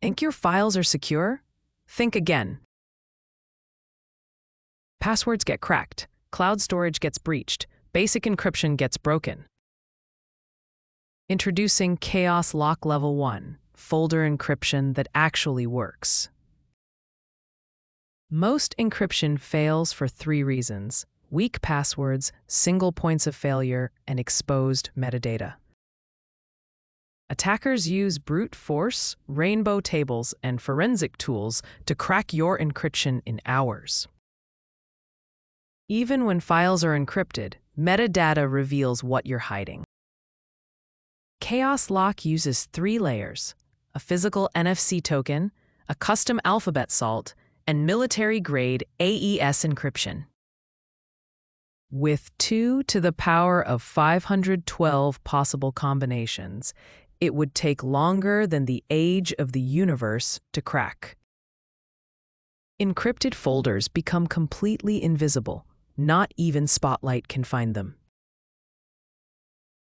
Think your files are secure? Think again. Passwords get cracked, cloud storage gets breached, basic encryption gets broken. Introducing Chaos Lock Level 1, folder encryption that actually works. Most encryption fails for 3 reasons: weak passwords, single points of failure, and exposed metadata. Attackers use brute force, rainbow tables, and forensic tools to crack your encryption in hours. Even when files are encrypted, metadata reveals what you're hiding. Chaos Lock uses 3 layers: a physical NFC token, a custom alphabet salt, and military-grade AES encryption. With 2 to the power of 512 possible combinations, it would take longer than the age of the universe to crack. Encrypted folders become completely invisible. Not even Spotlight can find them.